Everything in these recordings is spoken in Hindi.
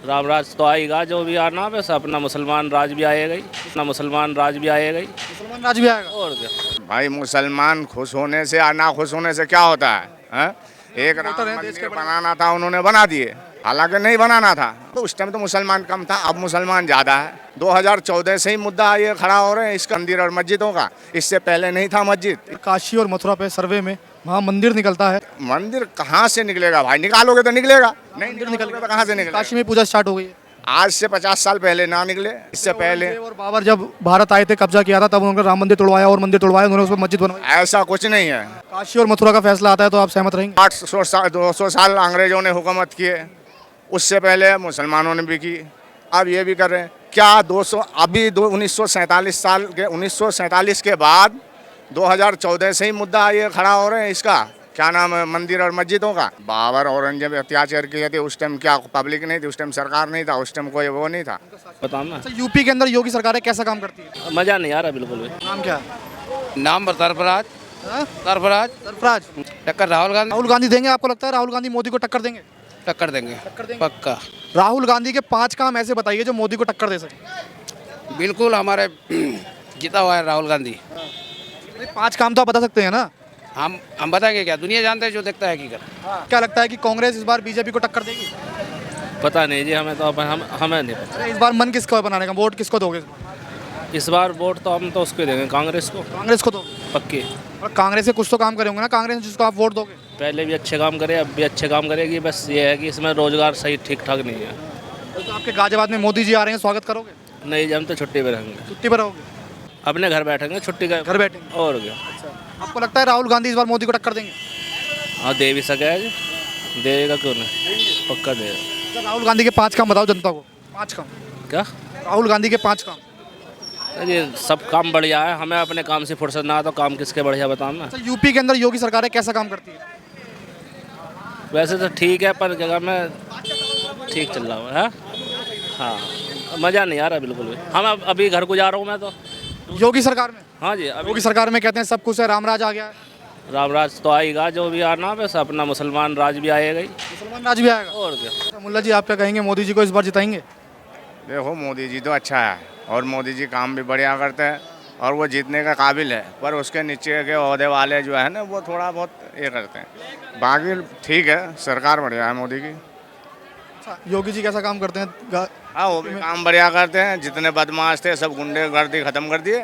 राम राज तो आएगा जो भी आना, बस अपना मुसलमान राज भी आएगा ही, अपना मुसलमान राज भी आएगा ही। मुसलमान राज भी आएगा। और क्या। भाई मुसलमान खुश होने से या ना खुश होने से क्या होता है, हैं? एक राम वोटर हैं देश मंदिर के बड़े। बनाना था, उन्होंने बना दिए, हालांकि नहीं बनाना था। तो उस टाइम तो मुसलमान कम था, अब मुसलमान ज़्यादा है। 2014 से ही मुद्दा ये खड़ा हो रहे हैं इसका, मंदिर और मस्जिदों का। इससे पहले नहीं था मस्जिद। काशी और मथुरा पे सर्वे में वहाँ मंदिर निकलता है। मंदिर कहाँ से निकलेगा भाई, निकालोगे तो निकलेगा, नहीं मंदिर निकलोगे तो कहाँ से निकलेगा। काशी में पूजा स्टार्ट हो गई है। आज से 50 साल पहले ना निकले, इससे पहले औरंगजेब और बाबर जब भारत आए थे, कब्जा किया था, तब उन्होंने राम मंदिर तोड़वाया और मंदिर तोड़वाया, उन्होंने उसमें मस्जिद बनवाई। ऐसा कुछ नहीं है। काशी और मथुरा का फैसला आता है तो आप सहमत रहेंगे? 800 साल 200 साल अंग्रेजों ने हुकूमत किए, उससे पहले मुसलमानों ने भी की, अब ये भी कर रहे हैं। क्या 200 अभी 1947 के बाद 2014 से ही मुद्दा ये खड़ा हो रहे हैं इसका, क्या नाम है, मंदिर और मस्जिदों का। बाबर औरंगजेब अत्याचार किए थे, उस टाइम क्या पब्लिक नहीं थी, उस टाइम सरकार नहीं था, उस टाइम कोई वो नहीं था। बताओ ना। अच्छा, यूपी के अंदर योगी सरकार है, कैसा काम करती है? मज़ा नहीं आ रहा बिल्कुल भी। नाम क्या है? नाम सरफराज हाँ? सरफराज सरफराज। टक्कर राहुल गांधी राहुल गांधी देंगे? आपको लगता है राहुल गांधी मोदी को टक्कर देंगे? टक्कर देंगे पक्का। राहुल गांधी के 5 काम ऐसे बताइए जो मोदी को टक्कर दे सके। बिल्कुल हमारे जीता हुआ है राहुल गांधी। 5 काम तो आप बता सकते हैं ना। हम बताएंगे क्या, दुनिया जानते हैं जो देखता है हकीकत। क्या लगता है कि कांग्रेस इस बार बीजेपी को टक्कर देगी? पता नहीं जी, हमें तो हमें नहीं पता। अरे इस बार मन किसको है बनाने का? वोट किसको दोगे? इस बार वोट तो हम तो उसको देंगे, कांग्रेस को कांग्रेस को दोगे? पक्के। और कांग्रेस के कुछ तो काम करे होंगे ना, कांग्रेस जिसको आप वोट दोगे। पहले भी अच्छे काम करे, अब भी अच्छे काम करेगी, बस ये है कि इसमें रोजगार सही ठीक ठाक नहीं है। तो आपके गाजियाबाद में मोदी जी आ रहे हैं, स्वागत करोगे? नहीं जी, हम तो छुट्टी पे रहेंगे, छुट्टी पर रहोगे? अपने घर बैठेंगे, छुट्टी का घर बैठेंगे। और क्या। आपको लगता है राहुल गांधी इस बार मोदी को टक्कर देंगे? हाँ, दे भी सके है जी, देगा क्यों नहीं, पक्का देगा। अच्छा, राहुल गांधी के 5 काम बताओ जनता को। 5 काम। क्या राहुल गांधी के 5 काम। ये सब काम बढ़िया है, हमें अपने काम से फुर्सत ना, तो काम किसके बढ़िया बताओ ना। अच्छा, यूपी के अंदर योगी सरकार है, कैसा काम करती है? वैसे तो ठीक है, पर जगह में ठीक चल रहा है। हाँ, मज़ा नहीं आ रहा बिल्कुल भी। हम अभी घर को जा रहा हूँ मैं तो। योगी सरकार में? हाँ जी, अभी योगी सरकार में कहते हैं सब कुछ है, रामराज आ गया है। राम राज तो आएगा जो भी आना, बस अपना मुसलमान राज भी आएगा ही। मुसलमान राज भी आएगा। और क्या। अच्छा, मुल्ला जी आप क्या कहेंगे, मोदी जी को इस बार जिताएंगे? देखो मोदी जी तो अच्छा है और मोदी जी काम भी बढ़िया करते हैं और वो जीतने का काबिल है, पर उसके नीचे के ओहदे वाले जो है ना वो थोड़ा बहुत ये करते हैं। बाकी ठीक है, सरकार बढ़िया है मोदी की। अच्छा, योगी जी कैसा काम करते हैं? हाँ, वो भी काम बढ़िया करते हैं, जितने बदमाश थे सब गुंडेगर्दी ख़त्म कर दिए।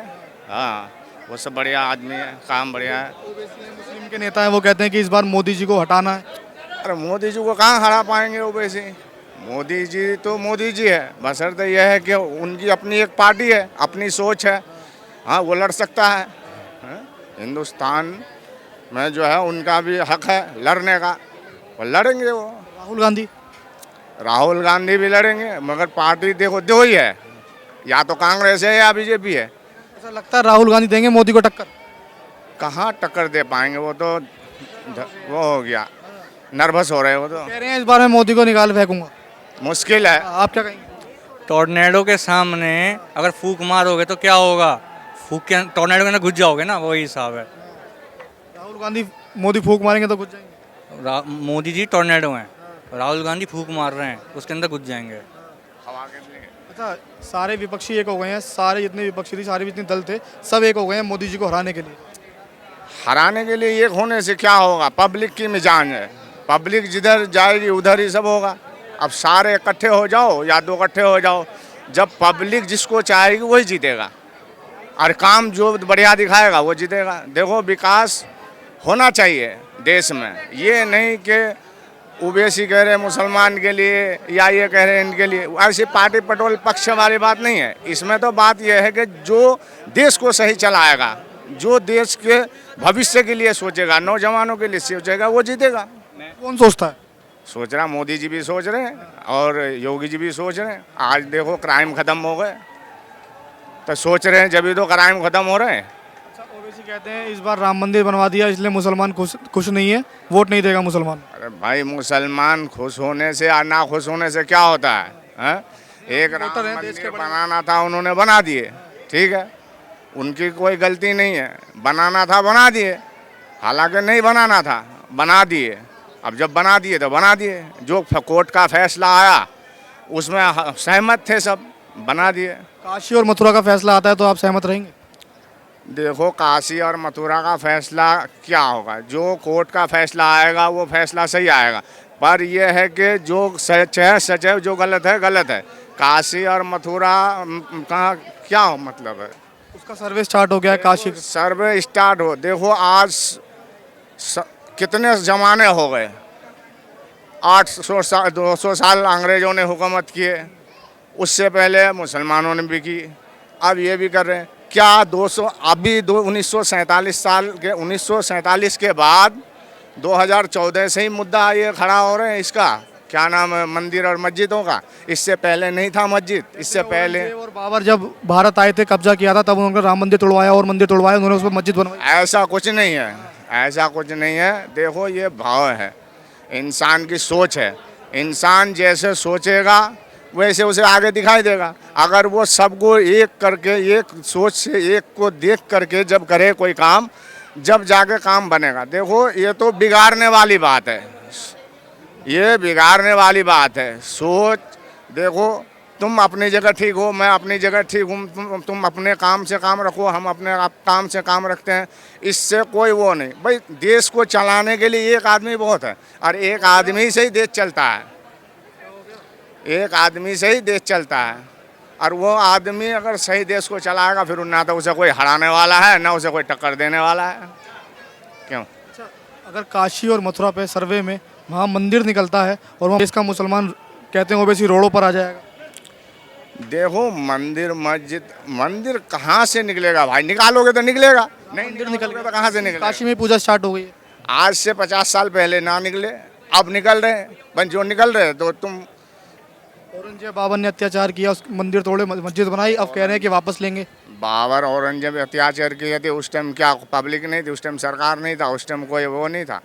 हाँ, वो सब बढ़िया आदमी है, काम बढ़िया है। मुस्लिम के नेता हैं, वो कहते हैं कि इस बार मोदी जी को हटाना है। अरे मोदी जी को कहाँ हरा पाएंगे वो वैसे। मोदी जी तो मोदी जी है, बशर्ते यह है कि उनकी अपनी एक पार्टी है, अपनी सोच है। हाँ, वो लड़ सकता है। हाँ? हिंदुस्तान में जो है उनका भी हक है लड़ने का, वो लड़ेंगे वो। राहुल गांधी भी लड़ेंगे, मगर पार्टी देखो दो ही है, या तो कांग्रेस है या बीजेपी है। ऐसा लगता है राहुल गांधी देंगे मोदी को टक्कर? कहाँ टक्कर दे पाएंगे, वो तो वो हो गया, नर्वस हो रहे हैं वो तो। कह रहे हैं इस बार मैं मोदी को निकाल फेंकूंगा। मुश्किल है। आप क्या कहेंगे? टॉर्नेडो के सामने अगर फूक मारोगे तो क्या होगा? फूक के टॉर्नेडो के अंदर घुस जाओगे ना, वही हिसाब है। राहुल गांधी मोदी फूंक मारेंगे तो घुस जाएंगे। मोदी जी टॉर्नेडो हैं, राहुल गांधी फूक मार रहे हैं, उसके अंदर घुस जाएंगे। अच्छा, सारे विपक्षी एक हो गए हैं, सारे जितने विपक्षी थे, सारे जितने दल थे, सब एक हो गए हैं मोदी जी को हराने के लिए। हराने के लिए एक होने से क्या होगा, पब्लिक की मिजाज है, पब्लिक जिधर जाएगी उधर ही सब होगा। अब सारे इकट्ठे हो जाओ या दो इकट्ठे हो जाओ, जब पब्लिक जिसको चाहेगी वही जीतेगा और काम जो बढ़िया दिखाएगा वो जीतेगा। देखो विकास होना चाहिए देश में, ये नहीं कि ओबीसी कह रहे मुसलमान के लिए या ये कह रहे इनके लिए, ऐसी पार्टी पटोल पक्ष वाली बात नहीं है। इसमें तो बात यह है कि जो देश को सही चलाएगा, जो देश के भविष्य के लिए सोचेगा, नौजवानों के लिए सोचेगा, वो जीतेगा। कौन सोचता है? सोच रहा मोदी जी भी सोच रहे हैं और योगी जी भी सोच रहे हैं। आज देखो क्राइम खत्म हो गए, तो सोच रहे हैं जब भी तो क्राइम खत्म हो रहे हैं। अच्छा, ओवैसी कहते हैं इस बार राम मंदिर बनवा दिया इसलिए मुसलमान खुश नहीं है, वोट नहीं देगा मुसलमान। अरे भाई मुसलमान खुश होने से या ना खुश होने से क्या होता है, हैं? एक राम वोटर हैं देश के मंदिर बड़े। बनाना था, उन्होंने बना दिए, ठीक है, उनकी कोई गलती नहीं है। बनाना था बना दिए, हालांकि नहीं बनाना था, बना दिए। अब जब बना दिए तो बना दिए, जो कोर्ट का फैसला आया उसमें सहमत थे सब, बना दिए। काशी और मथुरा का फैसला आता है तो आप सहमत रहेंगे? देखो काशी और मथुरा का फैसला क्या होगा, जो कोर्ट का फैसला आएगा वो फैसला सही आएगा, पर यह है कि जो सच है सच है, जो गलत है गलत है। काशी और मथुरा का क्या मतलब है? उसका सर्वे स्टार्ट हो गया है काशी का। सर्वे स्टार्ट हो, देखो आज कितने ज़माने हो गए, 800 साल 200 साल अंग्रेज़ों ने हुकूमत किए, उससे पहले मुसलमानों ने भी की, अब ये भी कर रहे हैं। क्या 200 अभी 1947 साल के 1947 के बाद 2014 से ही मुद्दा ये खड़ा हो रहे हैं, इसका क्या नाम है, मंदिर और मस्जिदों का। इससे पहले नहीं था मस्जिद, इससे पहले औरंगजेब और बाबर जब भारत आए थे, कब्जा किया था, तब उन्होंने राम मंदिर तोड़वाया और मंदिर तोड़वाया, उन्होंने उस पर मस्जिद बनवाई। ऐसा कुछ नहीं है, ऐसा कुछ नहीं है। देखो ये भाव है, इंसान की सोच है, इंसान जैसे सोचेगा वैसे उसे आगे दिखाई देगा। अगर वो सबको एक करके, एक सोच से एक को देख करके जब करे कोई काम, जब जाके काम बनेगा। देखो ये तो बिगाड़ने वाली बात है, ये बिगाड़ने वाली बात है सोच। देखो तुम अपनी जगह ठीक हो, मैं अपनी जगह ठीक हूँ, तुम अपने काम से काम रखो, हम अपने काम से काम रखते हैं, इससे कोई वो नहीं। भाई देश को चलाने के लिए एक आदमी बहुत है, और एक आदमी से ही देश चलता है, एक आदमी से ही देश चलता है। और वो आदमी अगर सही देश को चलाएगा, फिर ना तो उसे कोई हराने वाला है, ना उसे कोई टक्कर देने वाला है। क्यों? अच्छा, अगर काशी और मथुरा पे सर्वे में वहाँ मंदिर निकलता है और वहाँ देश का मुसलमान कहते हैं ओवैसी रोडों पर आ जाएगा? देखो मंदिर मस्जिद, मंदिर कहाँ से निकलेगा भाई? निकालोगे तो निकलेगा, नहीं मंदिर निकलोगे तो कहाँ से निकलेगा? काशी में पूजा स्टार्ट हो गई है। आज से 50 साल पहले ना निकले, अब निकल रहे हैं, पर जो निकल रहे हैं तो तुम। औरंगजेब बाबर ने अत्याचार किया, उस मंदिर तोड़े, मस्जिद बनाई, अब कह रहे हैं कि वापस लेंगे। बाबर औरंगजेब अत्याचार किए थे, उस टाइम क्या पब्लिक नहीं थी, उस टाइम सरकार नहीं था, उस टाइम कोई वो नहीं था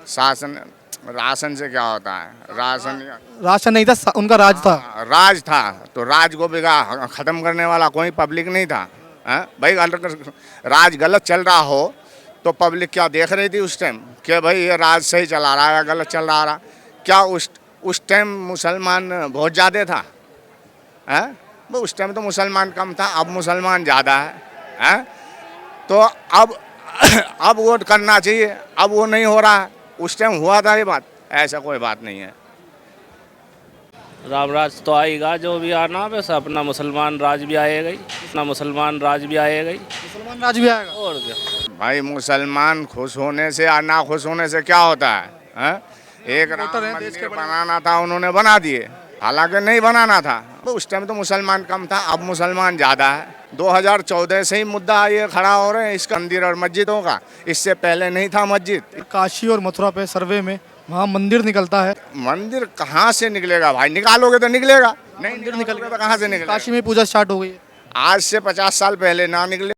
शासन। राशन से क्या होता है? राशन नहीं था, उनका राज था। राज था, तो राज को खत्म करने वाला कोई पब्लिक नहीं था। भाई राज गलत चल रहा हो तो पब्लिक क्या देख रही थी उस टाइम कि भाई ये राज सही चला रहा है, गलत चल रहा? क्या उस टाइम मुसलमान बहुत ज़्यादा था? वो उस टाइम तो मुसलमान कम था, अब मुसलमान ज़्यादा है। तो अब वोट करना चाहिए, अब वो नहीं हो रहा है, उस टाइम हुआ था ये बात, ऐसा कोई बात नहीं है। राम राज तो आएगा जो भी आना, बस अपना मुसलमान राज भी आएगा ही, अपना मुसलमान राज भी आएगा ही, मुसलमान राज भी आएगा। और क्या। भाई मुसलमान खुश होने से या ना खुश होने से क्या होता है? एक राम मंदिर बनाना था, उन्होंने बना दिए, हालांकि नहीं बनाना था। तो उस टाइम तो मुसलमान कम था, अब मुसलमान ज़्यादा है। 2014 से ही मुद्दा ये खड़ा हो रहे हैं इसका, मंदिर और मस्जिदों का। इससे पहले नहीं था मस्जिद। काशी और मथुरा पे सर्वे में वहाँ मंदिर निकलता है। मंदिर कहाँ से निकलेगा भाई? निकालोगे तो निकलेगा, नहीं निकलोगे तो कहाँ से निकलेगा? काशी में पूजा स्टार्ट हो गई है। आज से 50 साल पहले ना निकले।